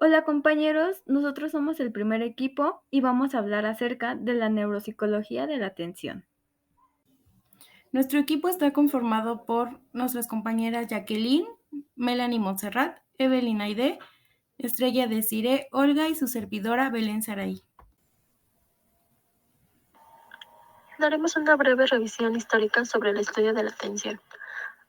Hola compañeros, nosotros somos el primer equipo y vamos a hablar acerca de la neuropsicología de la atención. Nuestro equipo está conformado por nuestras compañeras Jacqueline, Melanie Montserrat, Evelyn Aide, Estrella Desiree, Olga y su servidora Belén Saray. Daremos una breve revisión histórica sobre el estudio de la atención.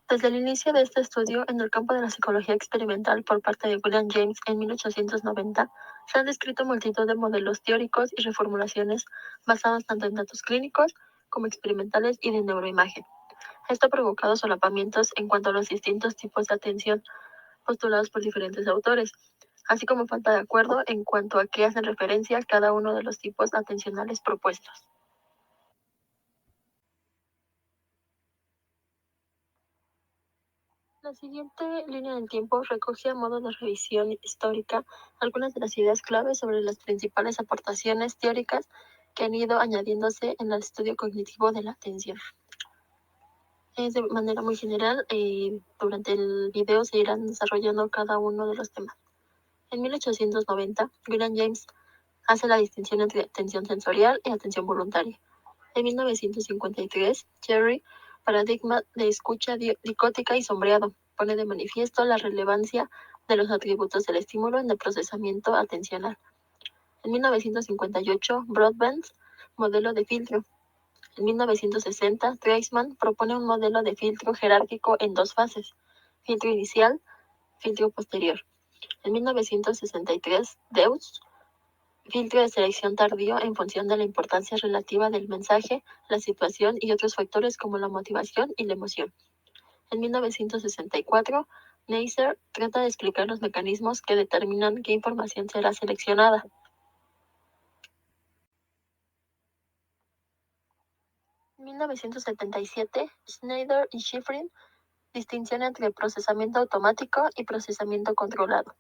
Desde el inicio de este estudio en el campo de la psicología experimental por parte de William James en 1890, se han descrito multitud de modelos teóricos y reformulaciones basados tanto en datos clínicos como experimentales y de neuroimagen. Esto ha provocado solapamientos en cuanto a los distintos tipos de atención postulados por diferentes autores, así como falta de acuerdo en cuanto a qué hacen referencia cada uno de los tipos atencionales propuestos. La siguiente línea del tiempo recoge a modo de revisión histórica algunas de las ideas claves sobre las principales aportaciones teóricas que han ido añadiéndose en el estudio cognitivo de la atención. Es de manera muy general, durante el video se irán desarrollando cada uno de los temas. En 1890, William James hace la distinción entre atención sensorial y atención voluntaria. En 1953, Cherry, paradigma de escucha dicótica y sombreado, pone de manifiesto la relevancia de los atributos del estímulo en el procesamiento atencional. En 1958, Broadbent, modelo de filtro. En 1960, Treisman propone un modelo de filtro jerárquico en dos fases: filtro inicial, filtro posterior. En 1963, Deutsch, filtro de selección tardío en función de la importancia relativa del mensaje, la situación y otros factores como la motivación y la emoción. En 1964, Neisser trata de explicar los mecanismos que determinan qué información será seleccionada. En 1977, Schneider y Schifrin, distinción entre procesamiento automático y procesamiento controlado.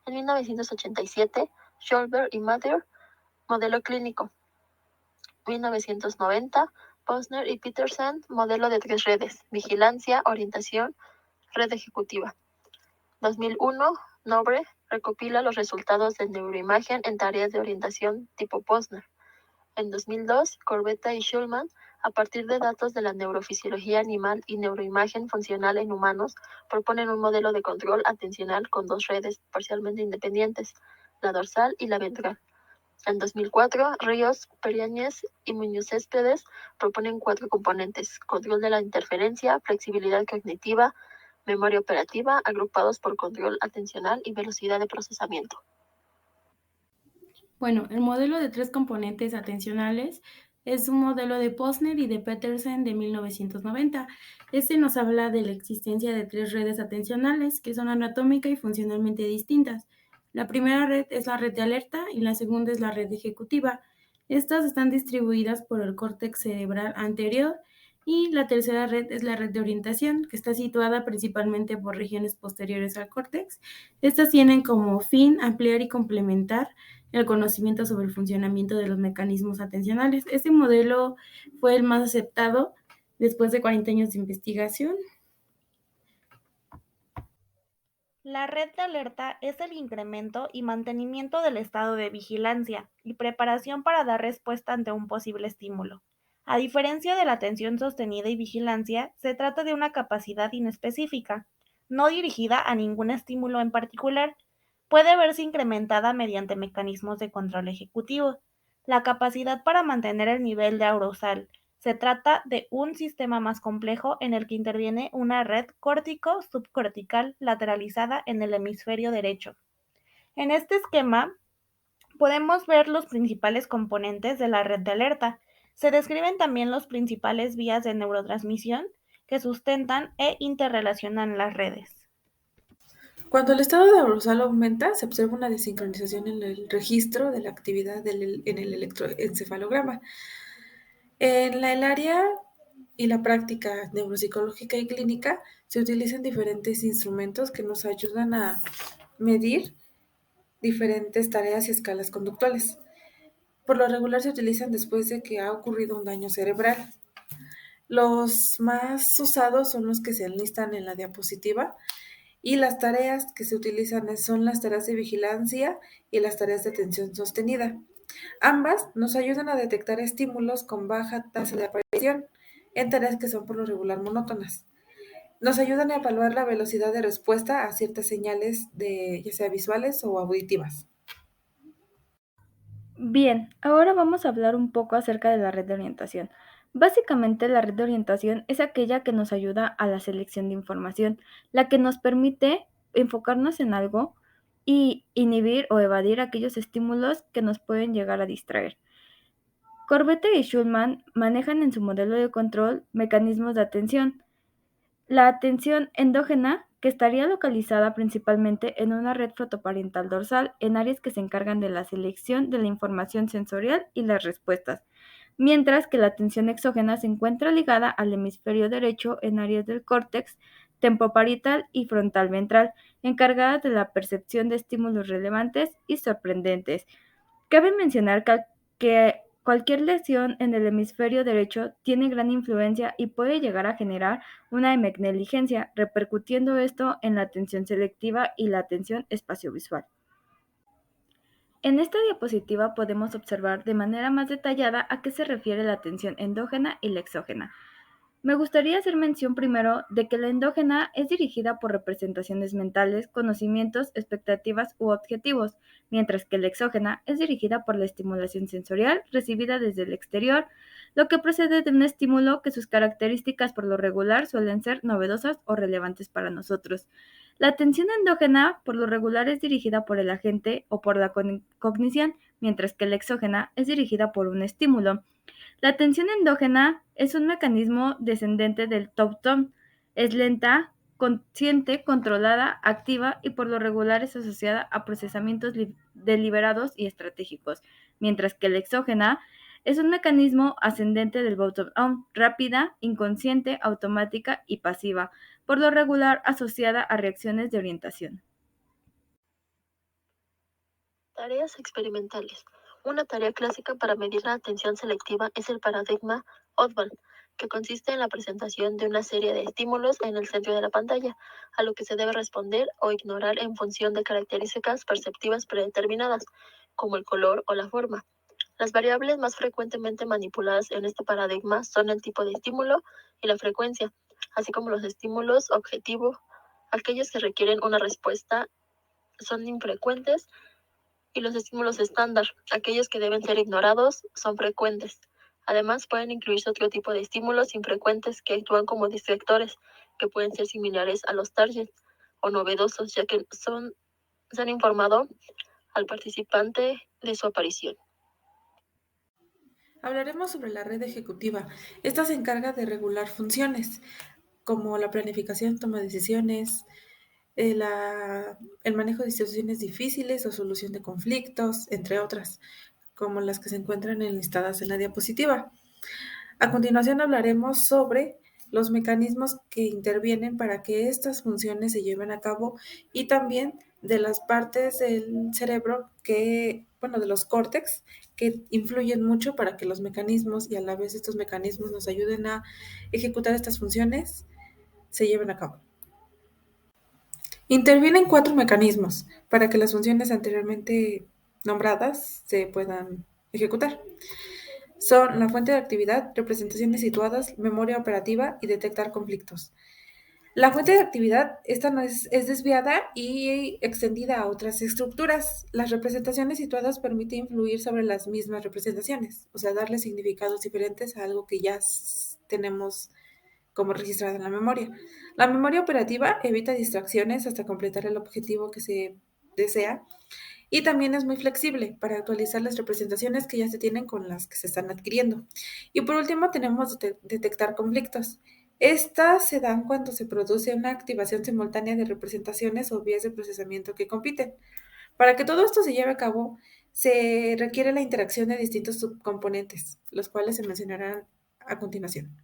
En 1987, Scholber y Mather, modelo clínico. 1990, Posner y Peterson, modelo de tres redes: vigilancia, orientación, red ejecutiva. 2001, Nobre recopila los resultados de neuroimagen en tareas de orientación tipo Posner. En 2002, Corbetta y Schulman, a partir de datos de la neurofisiología animal y neuroimagen funcional en humanos, proponen un modelo de control atencional con dos redes parcialmente independientes, la dorsal y la ventral. En 2004, Ríos, Periáñez y Muñoz Céspedes proponen cuatro componentes: control de la interferencia, flexibilidad cognitiva, memoria operativa, agrupados por control atencional y velocidad de procesamiento. Bueno, el modelo de tres componentes atencionales es un modelo de Posner y de Petersen de 1990. Este nos habla de la existencia de tres redes atencionales que son anatómica y funcionalmente distintas. La primera red es la red de alerta y la segunda es la red ejecutiva. Estas están distribuidas por el córtex cerebral anterior y la tercera red es la red de orientación, que está situada principalmente por regiones posteriores al córtex. Estas tienen como fin ampliar y complementar el conocimiento sobre el funcionamiento de los mecanismos atencionales. Este modelo fue el más aceptado después de 40 años de investigación. La red de alerta es el incremento y mantenimiento del estado de vigilancia y preparación para dar respuesta ante un posible estímulo. A diferencia de la atención sostenida y vigilancia, se trata de una capacidad inespecífica, no dirigida a ningún estímulo en particular. Puede verse incrementada mediante mecanismos de control ejecutivo. La capacidad para mantener el nivel de arousal. Se trata de un sistema más complejo en el que interviene una red córtico-subcortical lateralizada en el hemisferio derecho. En este esquema podemos ver los principales componentes de la red de alerta. Se describen también los principales vías de neurotransmisión que sustentan e interrelacionan las redes. Cuando el estado de arousal aumenta, se observa una desincronización en el registro de la actividad en el electroencefalograma. El área y la práctica neuropsicológica y clínica se utilizan diferentes instrumentos que nos ayudan a medir diferentes tareas y escalas conductuales. Por lo regular se utilizan después de que ha ocurrido un daño cerebral. Los más usados son los que se enlistan en la diapositiva Y las tareas que se utilizan son las tareas de vigilancia y las tareas de atención sostenida. Ambas nos ayudan a detectar estímulos con baja tasa de aparición en tareas que son por lo regular monótonas. Nos ayudan a evaluar la velocidad de respuesta a ciertas señales ya sea visuales o auditivas. Bien, ahora vamos a hablar un poco acerca de la red de orientación. Básicamente, la red de orientación es aquella que nos ayuda a la selección de información, la que nos permite enfocarnos en algo y inhibir o evadir aquellos estímulos que nos pueden llegar a distraer. Corbett y Schulman manejan en su modelo de control mecanismos de atención. La atención endógena, que estaría localizada principalmente en una red frontoparental dorsal, en áreas que se encargan de la selección de la información sensorial y las respuestas, mientras que la atención exógena se encuentra ligada al hemisferio derecho en áreas del córtex temporoparietal y frontal ventral, encargadas de la percepción de estímulos relevantes y sorprendentes. Cabe mencionar que cualquier lesión en el hemisferio derecho tiene gran influencia y puede llegar a generar una negligencia, repercutiendo esto en la atención selectiva y la atención espaciovisual. En esta diapositiva podemos observar de manera más detallada a qué se refiere la atención endógena y la exógena. Me gustaría hacer mención primero de que la endógena es dirigida por representaciones mentales, conocimientos, expectativas u objetivos, mientras que la exógena es dirigida por la estimulación sensorial recibida desde el exterior, lo que procede de un estímulo que sus características por lo regular suelen ser novedosas o relevantes para nosotros. La atención endógena por lo regular es dirigida por el agente o por la cognición, mientras que la exógena es dirigida por un estímulo. La atención endógena es un mecanismo descendente del top-down. Es lenta, consciente, controlada, activa y por lo regular es asociada a procesamientos deliberados y estratégicos, mientras que la exógena es un mecanismo ascendente del bottom-up, rápida, inconsciente, automática y pasiva, por lo regular asociada a reacciones de orientación. Tareas experimentales. Una tarea clásica para medir la atención selectiva es el paradigma Oddball, que consiste en la presentación de una serie de estímulos en el centro de la pantalla, a lo que se debe responder o ignorar en función de características perceptivas predeterminadas, como el color o la forma. Las variables más frecuentemente manipuladas en este paradigma son el tipo de estímulo y la frecuencia, así como los estímulos objetivo. Aquellos que requieren una respuesta son infrecuentes y los estímulos estándar, aquellos que deben ser ignorados, son frecuentes. Además, pueden incluirse otro tipo de estímulos infrecuentes que actúan como distractores, que pueden ser similares a los targets o novedosos, ya que se han informado al participante de su aparición. Hablaremos sobre la red ejecutiva. Esta se encarga de regular funciones como la planificación, toma de decisiones, el manejo de situaciones difíciles o solución de conflictos, entre otras, como las que se encuentran enlistadas en la diapositiva. A continuación hablaremos sobre los mecanismos que intervienen para que estas funciones se lleven a cabo y también de las partes del cerebro de los córtex, que influyen mucho para que los mecanismos y a la vez estos mecanismos nos ayuden a ejecutar estas funciones, se lleven a cabo. Intervienen 4 mecanismos para que las funciones anteriormente nombradas se puedan ejecutar. Son la fuente de actividad, representaciones situadas, memoria operativa y detectar conflictos. La fuente de actividad, esta no es desviada y extendida a otras estructuras. Las representaciones situadas permiten influir sobre las mismas representaciones, o sea, darle significados diferentes a algo que ya tenemos como registrado en la memoria. La memoria operativa evita distracciones hasta completar el objetivo que se desea y también es muy flexible para actualizar las representaciones que ya se tienen con las que se están adquiriendo. Y por último tenemos detectar conflictos. Estas se dan cuando se produce una activación simultánea de representaciones o vías de procesamiento que compiten. Para que todo esto se lleve a cabo, se requiere la interacción de distintos subcomponentes, los cuales se mencionarán a continuación.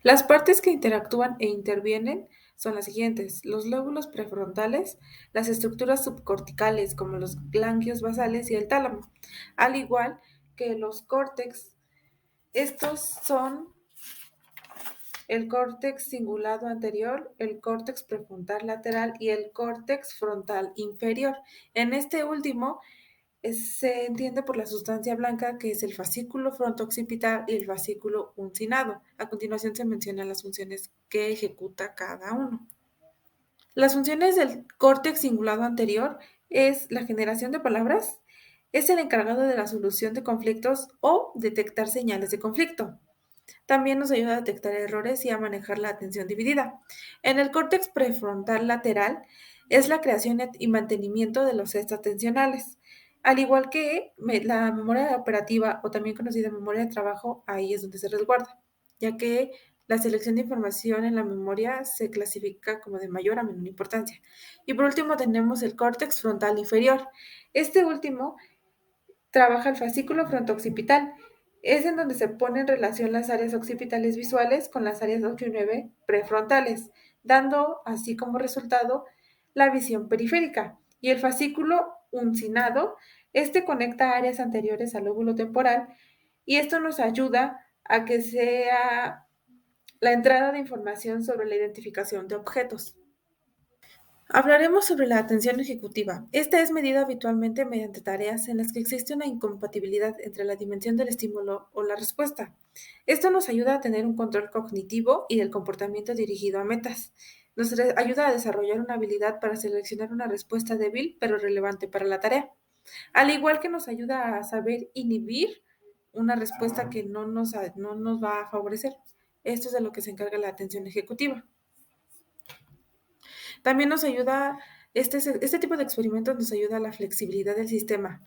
Las partes que interactúan e intervienen son las siguientes: los lóbulos prefrontales, las estructuras subcorticales como los ganglios basales y el tálamo, al igual que los córtex. Estos son el córtex cingulado anterior, el córtex prefrontal lateral y el córtex frontal inferior. En este último se entiende por la sustancia blanca que es el fascículo fronto-occipital y el fascículo uncinado. A continuación se mencionan las funciones que ejecuta cada uno. Las funciones del córtex cingulado anterior es la generación de palabras, es el encargado de la solución de conflictos o detectar señales de conflicto. También nos ayuda a detectar errores y a manejar la atención dividida. En el córtex prefrontal lateral es la creación y mantenimiento de los sets atencionales. Al igual que la memoria operativa o también conocida memoria de trabajo, ahí es donde se resguarda, ya que la selección de información en la memoria se clasifica como de mayor a menor importancia. Y por último tenemos el córtex frontal inferior. Este último trabaja el fascículo fronto-occipital. Es en donde se pone en relación las áreas occipitales visuales con las áreas 8 y 9 prefrontales, dando así como resultado la visión periférica. Y el fascículo uncinado, este conecta áreas anteriores al lóbulo temporal y esto nos ayuda a que sea la entrada de información sobre la identificación de objetos. Hablaremos sobre la atención ejecutiva. Esta es medida habitualmente mediante tareas en las que existe una incompatibilidad entre la dimensión del estímulo o la respuesta. Esto nos ayuda a tener un control cognitivo y del comportamiento dirigido a metas. Nos ayuda a desarrollar una habilidad para seleccionar una respuesta débil pero relevante para la tarea. Al igual que nos ayuda a saber inhibir una respuesta que no nos va a favorecer. Esto es de lo que se encarga la atención ejecutiva. También nos ayuda, este tipo de experimentos nos ayuda a la flexibilidad del sistema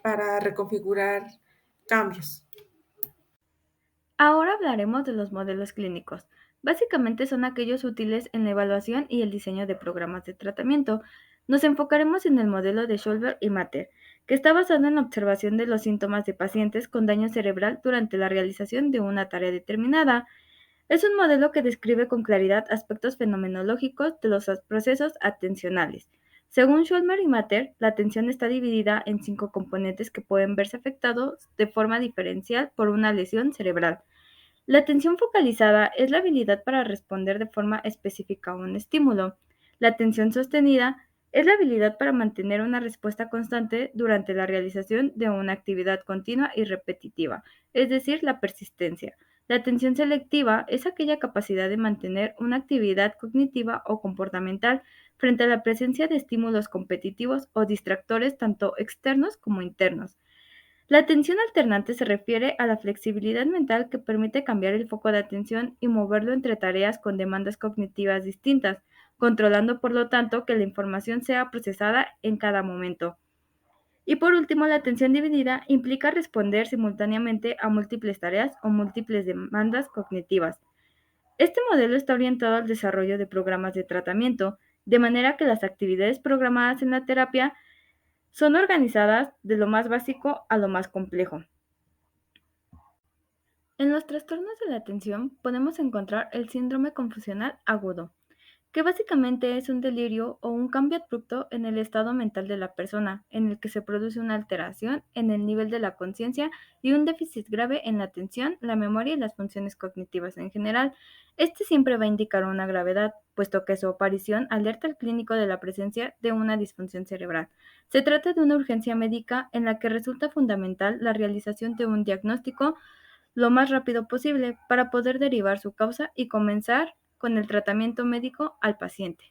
para reconfigurar cambios. Ahora hablaremos de los modelos clínicos. Básicamente son aquellos útiles en la evaluación y el diseño de programas de tratamiento. Nos enfocaremos en el modelo de Scholver y Matter, que está basado en la observación de los síntomas de pacientes con daño cerebral durante la realización de una tarea determinada. Es un modelo que describe con claridad aspectos fenomenológicos de los procesos atencionales. Según Scholmer y Matter, la atención está dividida en 5 componentes que pueden verse afectados de forma diferencial por una lesión cerebral. La atención focalizada es la habilidad para responder de forma específica a un estímulo. La atención sostenida es la habilidad para mantener una respuesta constante durante la realización de una actividad continua y repetitiva, es decir, la persistencia. La atención selectiva es aquella capacidad de mantener una actividad cognitiva o comportamental frente a la presencia de estímulos competitivos o distractores tanto externos como internos. La atención alternante se refiere a la flexibilidad mental que permite cambiar el foco de atención y moverlo entre tareas con demandas cognitivas distintas, controlando por lo tanto que la información sea procesada en cada momento. Y por último, la atención dividida implica responder simultáneamente a múltiples tareas o múltiples demandas cognitivas. Este modelo está orientado al desarrollo de programas de tratamiento, de manera que las actividades programadas en la terapia son organizadas de lo más básico a lo más complejo. En los trastornos de la atención podemos encontrar el síndrome confusional agudo, que básicamente es un delirio o un cambio abrupto en el estado mental de la persona, en el que se produce una alteración en el nivel de la conciencia y un déficit grave en la atención, la memoria y las funciones cognitivas en general. Este siempre va a indicar una gravedad, puesto que su aparición alerta al clínico de la presencia de una disfunción cerebral. Se trata de una urgencia médica en la que resulta fundamental la realización de un diagnóstico lo más rápido posible para poder derivar su causa y comenzar con el tratamiento médico al paciente.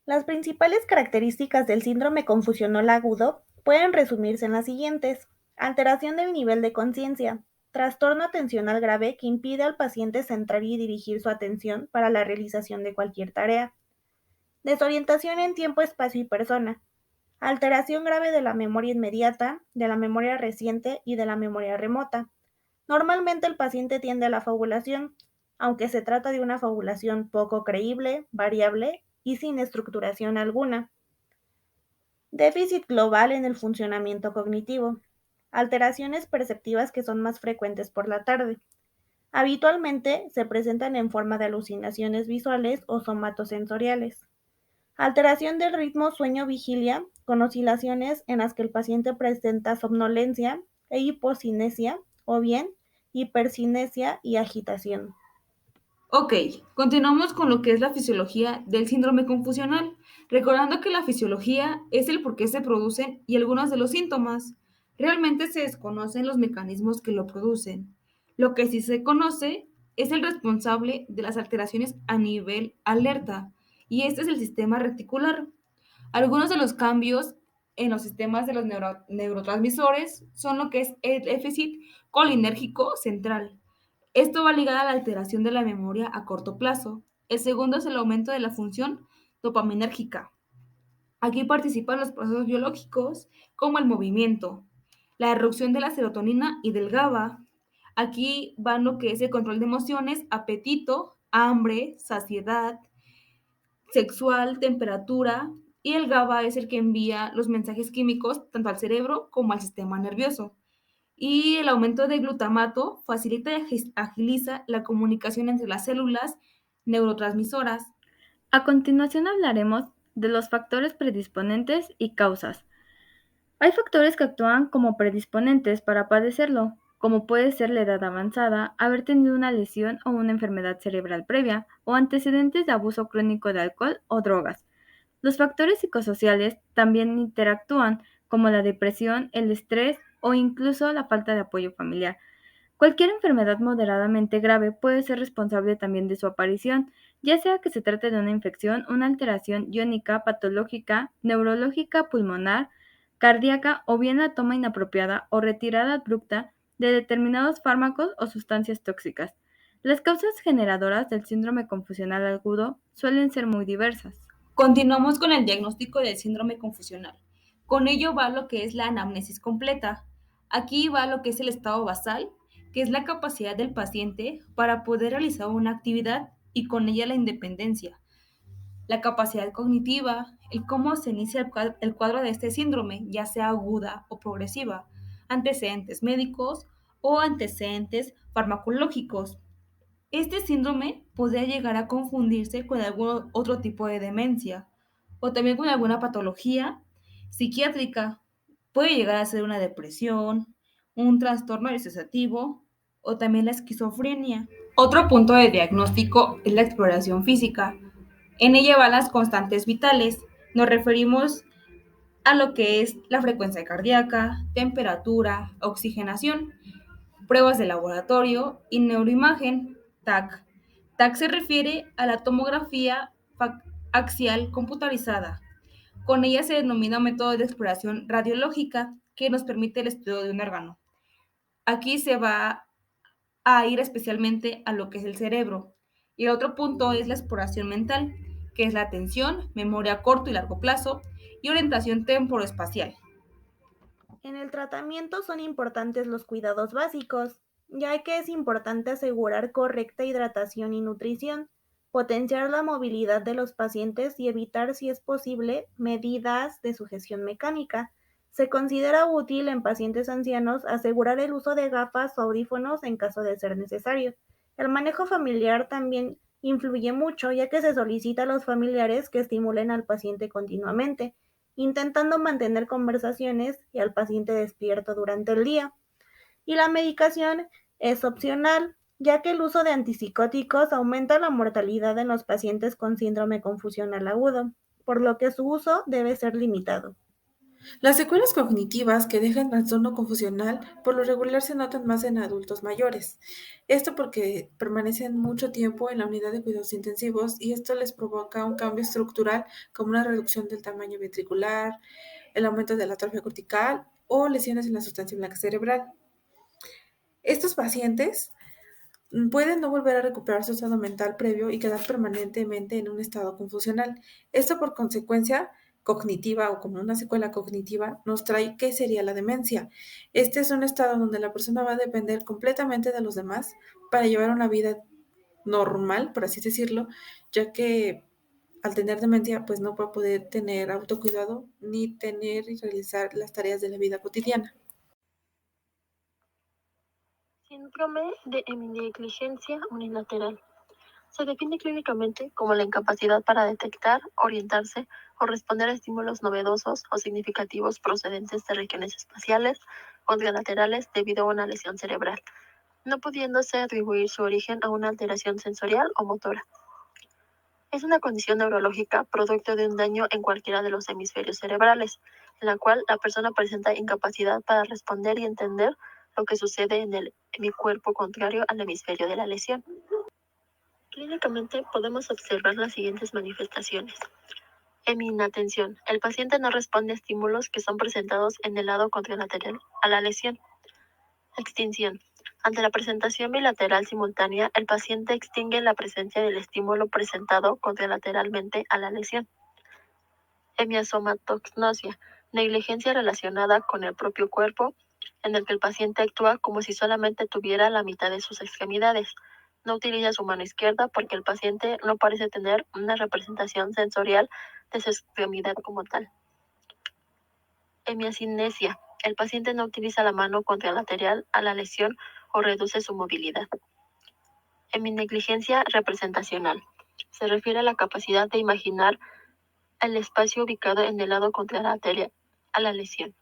Las principales características del síndrome confusional agudo pueden resumirse en las siguientes: alteración del nivel de conciencia, trastorno atencional grave que impide al paciente centrar y dirigir su atención para la realización de cualquier tarea, desorientación en tiempo, espacio y persona, alteración grave de la memoria inmediata, de la memoria reciente y de la memoria remota. Normalmente el paciente tiende a la fabulación, aunque se trata de una fabulación poco creíble, variable y sin estructuración alguna. Déficit global en el funcionamiento cognitivo. Alteraciones perceptivas que son más frecuentes por la tarde. Habitualmente se presentan en forma de alucinaciones visuales o somatosensoriales. Alteración del ritmo sueño-vigilia, con oscilaciones en las que el paciente presenta somnolencia e hipocinesia, o bien hipercinesia y agitación. Ok, continuamos con lo que es la fisiología del síndrome confusional, recordando que la fisiología es el por qué se producen y algunos de los síntomas. Realmente se desconocen los mecanismos que lo producen. Lo que sí se conoce es el responsable de las alteraciones a nivel alerta, y este es el sistema reticular. Algunos de los cambios en los sistemas de los neurotransmisores son lo que es el déficit colinérgico central. Esto va ligado a la alteración de la memoria a corto plazo. El segundo es el aumento de la función dopaminérgica. Aquí participan los procesos biológicos como el movimiento, la reducción de la serotonina y del GABA. Aquí van lo que es el control de emociones, apetito, hambre, saciedad, sexual, temperatura, y el GABA es el que envía los mensajes químicos tanto al cerebro como al sistema nervioso. Y el aumento de glutamato facilita y agiliza la comunicación entre las células neurotransmisoras. A continuación hablaremos de los factores predisponentes y causas. Hay factores que actúan como predisponentes para padecerlo, como puede ser la edad avanzada, haber tenido una lesión o una enfermedad cerebral previa, o antecedentes de abuso crónico de alcohol o drogas. Los factores psicosociales también interactúan, como la depresión, el estrés o incluso la falta de apoyo familiar. Cualquier enfermedad moderadamente grave puede ser responsable también de su aparición, ya sea que se trate de una infección, una alteración iónica, patológica, neurológica, pulmonar, cardíaca o bien la toma inapropiada o retirada abrupta de determinados fármacos o sustancias tóxicas. Las causas generadoras del síndrome confusional agudo suelen ser muy diversas. Continuamos con el diagnóstico del síndrome confusional. Con ello va lo que es la anamnesis completa. Aquí va lo que es el estado basal, que es la capacidad del paciente para poder realizar una actividad y con ella la independencia. La capacidad cognitiva, el cómo se inicia el cuadro de este síndrome, ya sea aguda o progresiva, antecedentes médicos o antecedentes farmacológicos. Este síndrome podría llegar a confundirse con algún otro tipo de demencia o también con alguna patología psiquiátrica. Puede llegar a ser una depresión, un trastorno disociativo o también la esquizofrenia. Otro punto de diagnóstico es la exploración física. En ella van las constantes vitales. Nos referimos a lo que es la frecuencia cardíaca, temperatura, oxigenación, pruebas de laboratorio y neuroimagen, TAC. TAC se refiere a la tomografía axial computarizada. Con ella se denomina método de exploración radiológica que nos permite el estudio de un órgano. Aquí se va a ir especialmente a lo que es el cerebro. Y el otro punto es la exploración mental, que es la atención, memoria a corto y largo plazo y orientación temporoespacial. En el tratamiento son importantes los cuidados básicos, ya que es importante asegurar correcta hidratación y nutrición, potenciar la movilidad de los pacientes y evitar, si es posible, medidas de sujeción mecánica. Se considera útil en pacientes ancianos asegurar el uso de gafas o audífonos en caso de ser necesario. El manejo familiar también influye mucho, ya que se solicita a los familiares que estimulen al paciente continuamente, intentando mantener conversaciones y al paciente despierto durante el día. Y la medicación es opcional, ya que el uso de antipsicóticos aumenta la mortalidad en los pacientes con síndrome confusional agudo, por lo que su uso debe ser limitado. Las secuelas cognitivas que deja el trastorno confusional por lo regular se notan más en adultos mayores. Esto porque permanecen mucho tiempo en la unidad de cuidados intensivos y esto les provoca un cambio estructural como una reducción del tamaño ventricular, el aumento de la atrofia cortical o lesiones en la sustancia blanca cerebral. Estos pacientes pueden no volver a recuperar su estado mental previo y quedar permanentemente en un estado confusional. Esto por consecuencia cognitiva o como una secuela cognitiva nos trae qué sería la demencia. Este es un estado donde la persona va a depender completamente de los demás para llevar una vida normal, por así decirlo, ya que al tener demencia pues no va a poder tener autocuidado ni tener y realizar las tareas de la vida cotidiana. Síndrome de heminegligencia unilateral. Se define clínicamente como la incapacidad para detectar, orientarse o responder a estímulos novedosos o significativos procedentes de regiones espaciales o laterales debido a una lesión cerebral. no pudiéndose atribuir su origen a una alteración sensorial o motora. Es una condición neurológica producto de un daño en cualquiera de los hemisferios cerebrales, en la cual la persona presenta incapacidad para responder y entender lo que sucede en el hemicuerpo contrario al hemisferio de la lesión. Clínicamente podemos observar las siguientes manifestaciones. Heminatención. El paciente no responde a estímulos que son presentados en el lado contralateral a la lesión. Extinción. Ante la presentación bilateral simultánea, el paciente extingue la presencia del estímulo presentado contralateralmente a la lesión. Hemiasomatognosia. Negligencia relacionada con el propio cuerpo, en el que el paciente actúa como si solamente tuviera la mitad de sus extremidades. No utiliza su mano izquierda porque el paciente no parece tener una representación sensorial de su extremidad como tal. Hemiasinesia. El paciente no utiliza la mano contralateral a la lesión o reduce su movilidad. Heminegligencia representacional. Se refiere a la capacidad de imaginar el espacio ubicado en el lado contralateral a la lesión.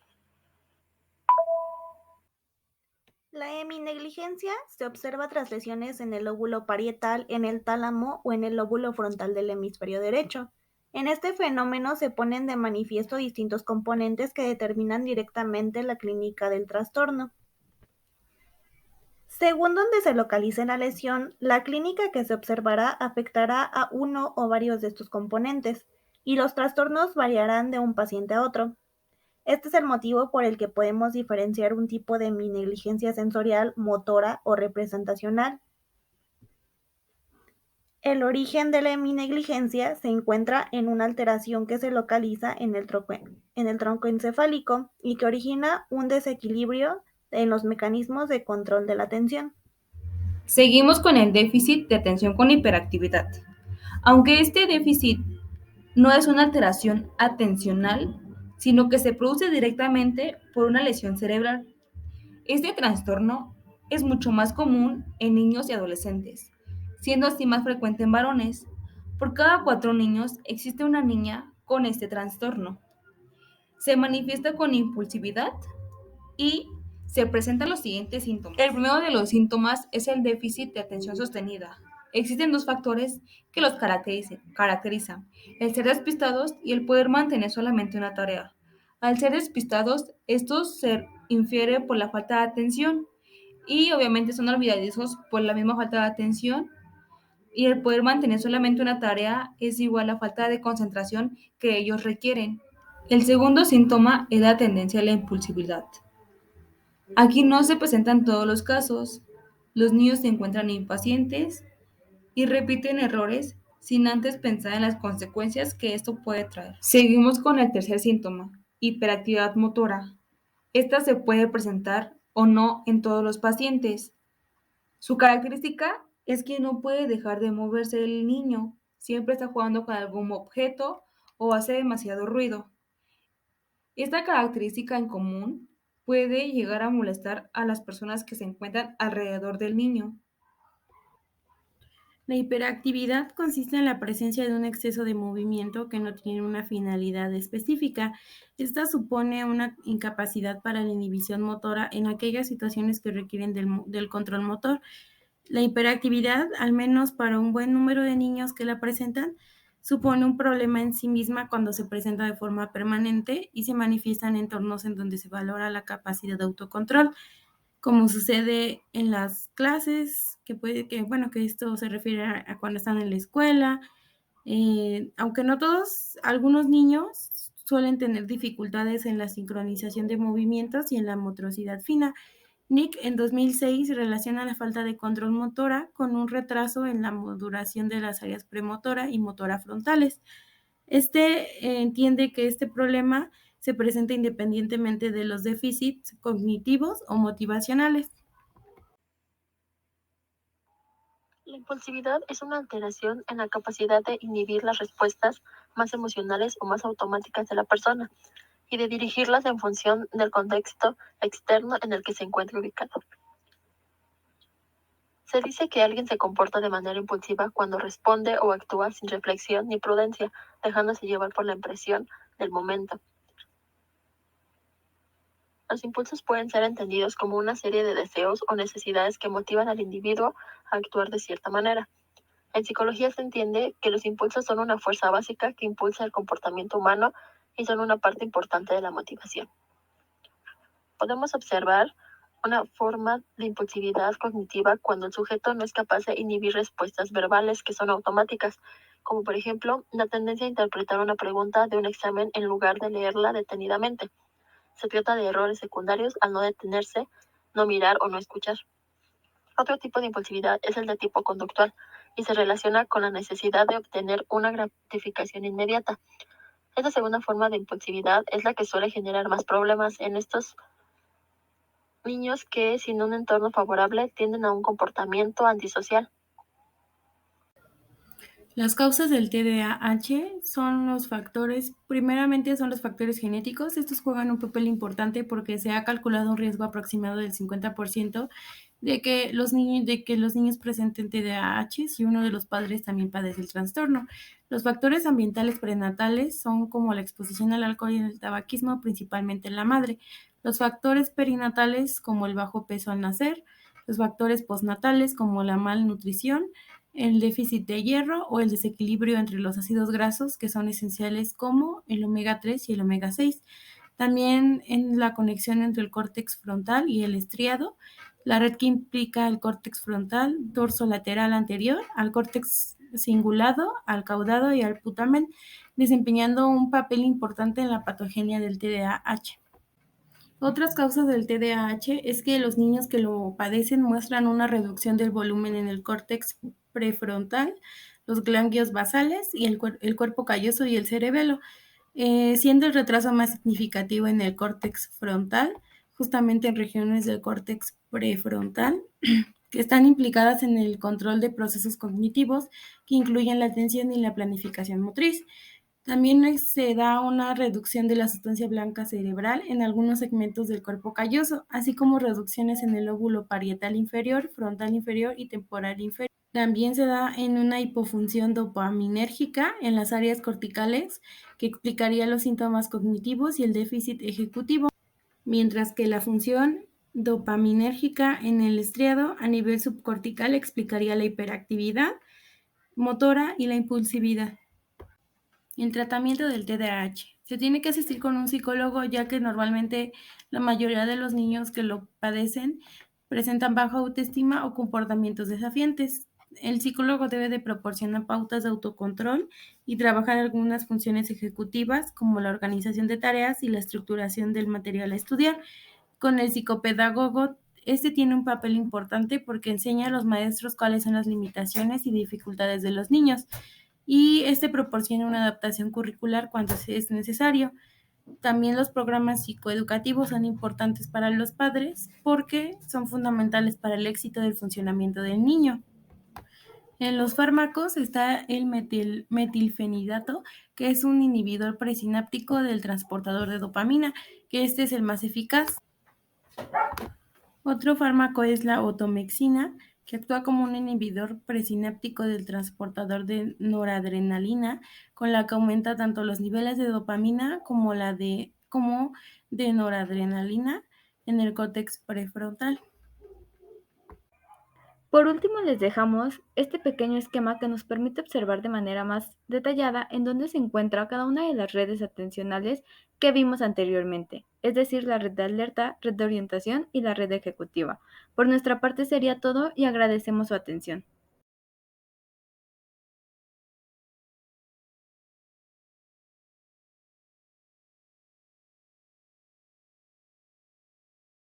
La heminegligencia se observa tras lesiones en el lóbulo parietal, en el tálamo o en el lóbulo frontal del hemisferio derecho. En este fenómeno se ponen de manifiesto distintos componentes que determinan directamente la clínica del trastorno. Según donde se localice la lesión, la clínica que se observará afectará a uno o varios de estos componentes, y los trastornos variarán de un paciente a otro. Este es el motivo por el que podemos diferenciar un tipo de heminegligencia sensorial, motora o representacional. El origen de la heminegligencia se encuentra en una alteración que se localiza en el tronco encefálico y que origina un desequilibrio en los mecanismos de control de la atención. Seguimos con el déficit de atención con hiperactividad. Aunque este déficit no es una alteración atencional, sino que se produce directamente por una lesión cerebral. Este trastorno es mucho más común en niños y adolescentes, siendo así más frecuente en varones. Por cada 4 niños existe una niña con este trastorno. Se manifiesta con impulsividad y se presentan los siguientes síntomas. El primero de los síntomas es el déficit de atención sostenida. Existen 2 factores que los caracterizan: el ser despistados y el poder mantener solamente una tarea. Al ser despistados, esto se infiere por la falta de atención y obviamente son olvidadizos por la misma falta de atención, y el poder mantener solamente una tarea es igual a la falta de concentración que ellos requieren. El segundo síntoma es la tendencia a la impulsividad. Aquí no se presentan todos los casos. Los niños se encuentran impacientes y repiten errores sin antes pensar en las consecuencias que esto puede traer. Seguimos con el tercer síntoma, hiperactividad motora. Esta se puede presentar o no en todos los pacientes. Su característica es que no puede dejar de moverse el niño. Siempre está jugando con algún objeto o hace demasiado ruido. Esta característica en común puede llegar a molestar a las personas que se encuentran alrededor del niño. La hiperactividad consiste en la presencia de un exceso de movimiento que no tiene una finalidad específica. Esta supone una incapacidad para la inhibición motora en aquellas situaciones que requieren del control motor. La hiperactividad, al menos para un buen número de niños que la presentan, supone un problema en sí misma cuando se presenta de forma permanente y se manifiesta en entornos en donde se valora la capacidad de autocontrol, como sucede en las clases, que esto se refiere a cuando están en la escuela. Aunque no todos, algunos niños suelen tener dificultades en la sincronización de movimientos y en la motricidad fina. Nick en 2006 relaciona la falta de control motora con un retraso en la maduración de las áreas premotora y motora frontales. Entiende que este problema se presenta independientemente de los déficits cognitivos o motivacionales. La impulsividad es una alteración en la capacidad de inhibir las respuestas más emocionales o más automáticas de la persona y de dirigirlas en función del contexto externo en el que se encuentra ubicado. Se dice que alguien se comporta de manera impulsiva cuando responde o actúa sin reflexión ni prudencia, dejándose llevar por la impresión del momento. Los impulsos pueden ser entendidos como una serie de deseos o necesidades que motivan al individuo a actuar de cierta manera. En psicología se entiende que los impulsos son una fuerza básica que impulsa el comportamiento humano y son una parte importante de la motivación. Podemos observar una forma de impulsividad cognitiva cuando el sujeto no es capaz de inhibir respuestas verbales que son automáticas, como por ejemplo la tendencia a interpretar una pregunta de un examen en lugar de leerla detenidamente. Se trata de errores secundarios al no detenerse, no mirar o no escuchar. Otro tipo de impulsividad es el de tipo conductual y se relaciona con la necesidad de obtener una gratificación inmediata. Esta segunda forma de impulsividad es la que suele generar más problemas en estos niños que, sin un entorno favorable, tienden a un comportamiento antisocial. Las causas del TDAH primeramente son los factores genéticos. Estos juegan un papel importante porque se ha calculado un riesgo aproximado del 50% de que los niños presenten TDAH si uno de los padres también padece el trastorno. Los factores ambientales prenatales son como la exposición al alcohol y el tabaquismo, principalmente en la madre. Los factores perinatales como el bajo peso al nacer, los factores postnatales como la malnutrición, el déficit de hierro o el desequilibrio entre los ácidos grasos que son esenciales como el omega 3 y el omega 6. También en la conexión entre el córtex frontal y el estriado, la red que implica el córtex frontal dorsolateral anterior, al córtex cingulado, al caudado y al putamen, desempeñando un papel importante en la patogenia del TDAH. Otras causas del TDAH es que los niños que lo padecen muestran una reducción del volumen en el córtex prefrontal, los ganglios basales y el cuerpo calloso y el cerebelo, siendo el retraso más significativo en el córtex frontal, justamente en regiones del córtex prefrontal, que están implicadas en el control de procesos cognitivos que incluyen la atención y la planificación motriz. También se da una reducción de la sustancia blanca cerebral en algunos segmentos del cuerpo calloso, así como reducciones en el lóbulo parietal inferior, frontal inferior y temporal inferior. También se da en una hipofunción dopaminérgica en las áreas corticales, que explicaría los síntomas cognitivos y el déficit ejecutivo, mientras que la función dopaminérgica en el estriado a nivel subcortical explicaría la hiperactividad motora y la impulsividad. El tratamiento del TDAH. Se tiene que asistir con un psicólogo, ya que normalmente la mayoría de los niños que lo padecen presentan baja autoestima o comportamientos desafiantes. El psicólogo debe de proporcionar pautas de autocontrol y trabajar algunas funciones ejecutivas como la organización de tareas y la estructuración del material a estudiar. Con el psicopedagogo, este tiene un papel importante porque enseña a los maestros cuáles son las limitaciones y dificultades de los niños, y este proporciona una adaptación curricular cuando es necesario. También los programas psicoeducativos son importantes para los padres porque son fundamentales para el éxito del funcionamiento del niño. En los fármacos está el metilfenidato, que es un inhibidor presináptico del transportador de dopamina, que este es el más eficaz. Otro fármaco es la otomexina, que actúa como un inhibidor presináptico del transportador de noradrenalina, con la que aumenta tanto los niveles de dopamina como de noradrenalina en el córtex prefrontal. Por último, les dejamos este pequeño esquema que nos permite observar de manera más detallada en dónde se encuentra cada una de las redes atencionales que vimos anteriormente, es decir, la red de alerta, red de orientación y la red ejecutiva. Por nuestra parte sería todo y agradecemos su atención.